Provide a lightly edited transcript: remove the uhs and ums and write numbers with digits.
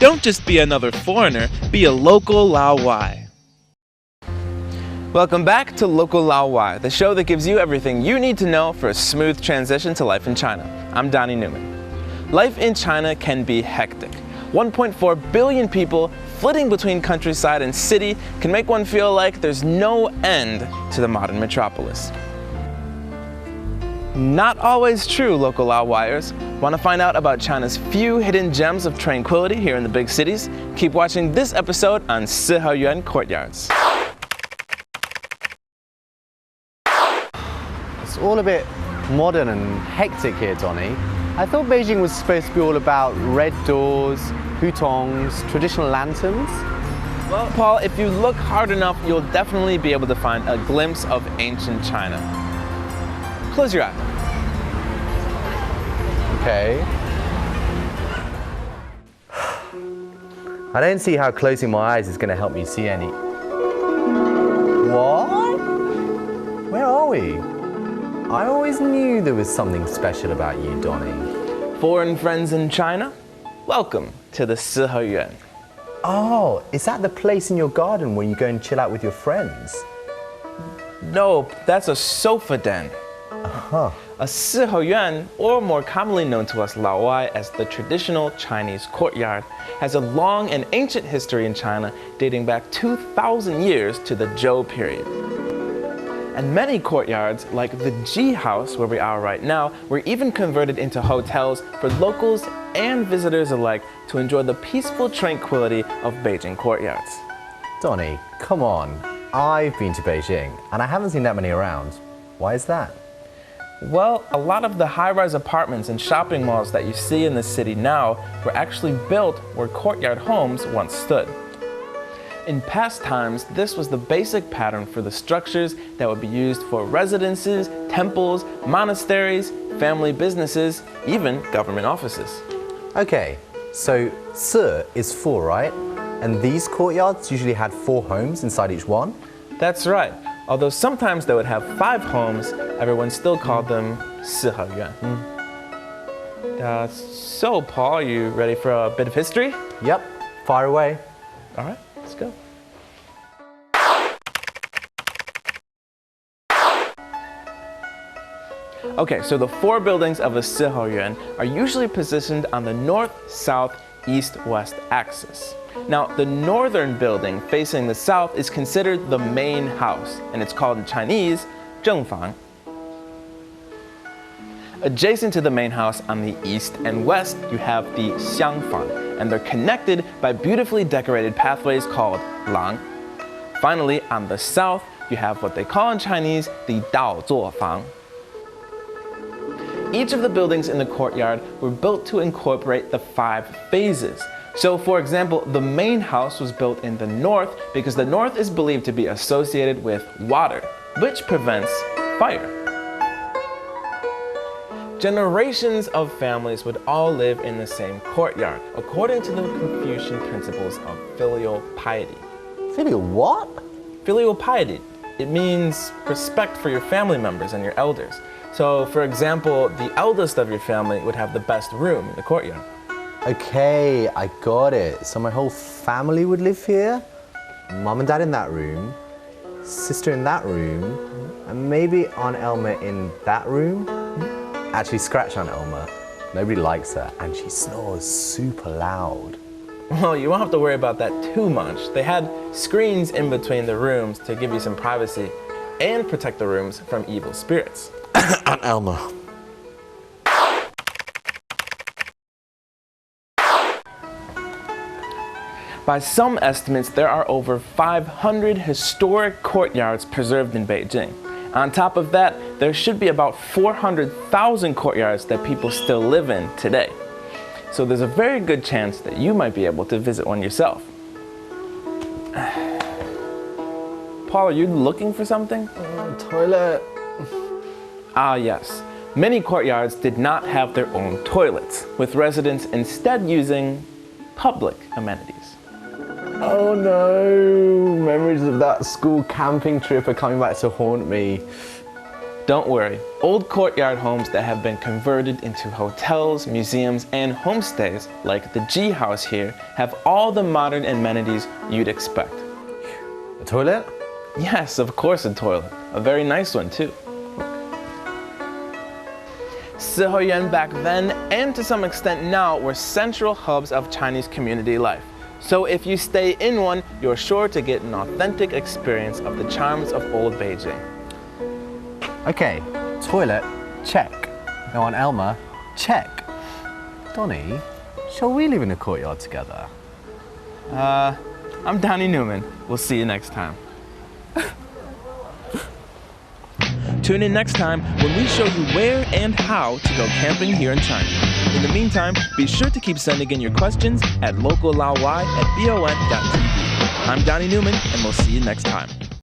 Don't just be another foreigner, be a local Laowai. Welcome back to Local Laowai, the show that gives you everything you need to know for a smooth transition to life in China. I'm Donnie Newman. Life in China can be hectic. 1.4 billion people flitting between countryside and city can make one feel like there's no end to the modern metropolis. Not always true, local Laowaiers. Want to find out about China's few hidden gems of tranquility here in the big cities? Keep watching this episode on Siheyuan Courtyards. It's all a bit modern and hectic here, Donnie. I thought Beijing was supposed to be all about red doors, hutongs, traditional lanterns. Well, Paul, if you look hard enough, you'll definitely be able to find a glimpse of ancient China. Close your eye. Okay. I don't see how closing my eyes is going to help me see any. What? Where are we? I always knew there was something special about you, Donnie. Foreign friends in China? Welcome to the Siheyuan. Oh, is that the place in your garden where you go and chill out with your friends? No, that's a sofa den. Uh-huh. A Siheyuan, or more commonly known to us Laowai as the traditional Chinese courtyard, has a long and ancient history in China dating back 2,000 years to the Zhou period. And many courtyards, like the Ji House where we are right now, were even converted into hotels for locals and visitors alike to enjoy the peaceful tranquility of Beijing courtyards. Donnie, come on. I've been to Beijing and I haven't seen that many around. Why is that? Well, a lot of the high-rise apartments and shopping malls that you see in the city now were actually built where courtyard homes once stood. In past times, this was the basic pattern for the structures that would be used for residences, temples, monasteries, family businesses, even government offices. Okay, so Si is 4, right? And these courtyards usually had 4 homes inside each one? That's right. Although sometimes they would have 5 homes, everyone still called them Siheyuan. So, Paul, are you ready for a bit of history? Yep, fire away. All right, let's go. Okay, so the 4 buildings of a Siheyuan are usually positioned on the north, south, east, west axis. Now, the northern building facing the south is considered the main house, and it's called in Chinese, 正房. Adjacent to the main house on the east and west, you have the xiangfang, and they're connected by beautifully decorated pathways called lang. Finally, on the south, you have what they call in Chinese the daozuofang. Each of the buildings in the courtyard were built to incorporate the 5 phases. So, for example, the main house was built in the north because the north is believed to be associated with water, which prevents fire. Generations of families would all live in the same courtyard, according to the Confucian principles of filial piety. Filial what? Filial piety. It means respect for your family members and your elders. So, for example, the eldest of your family would have the best room in the courtyard. Okay, I got it. So my whole family would live here? Mum and Dad in that room, sister in that room, and maybe Aunt Elma in that room? Actually, scratch Aunt Elma. Nobody likes her, and she snores super loud. Well, you won't have to worry about that too much. They had screens in between the rooms to give you some privacy and protect the rooms from evil spirits. Aunt Elma. By some estimates, there are over 500 historic courtyards preserved in Beijing. On top of that, there should be about 400,000 courtyards that people still live in today. So there's a very good chance that you might be able to visit one yourself. Paul, are you looking for something? Toilet. Ah, yes. Many courtyards did not have their own toilets, with residents instead using public amenities. Oh no, memories of that school camping trip are coming back to haunt me. Don't worry, old courtyard homes that have been converted into hotels, museums, and homestays, like the G House here, have all the modern amenities you'd expect. A toilet? Yes, of course a toilet. A very nice one too. Siheyuan back then, and to some extent now, were central hubs of Chinese community life. So if you stay in one, you're sure to get an authentic experience of the charms of old Beijing. Okay, toilet, check. Now on Elma, check. Donnie, shall we live in a courtyard together? I'm Donnie Newman. We'll see you next time. Tune in next time when we show you where and how to go camping here in China. In the meantime, be sure to keep sending in your questions at locallawai@bon.tv. I'm Donnie Newman, and we'll see you next time.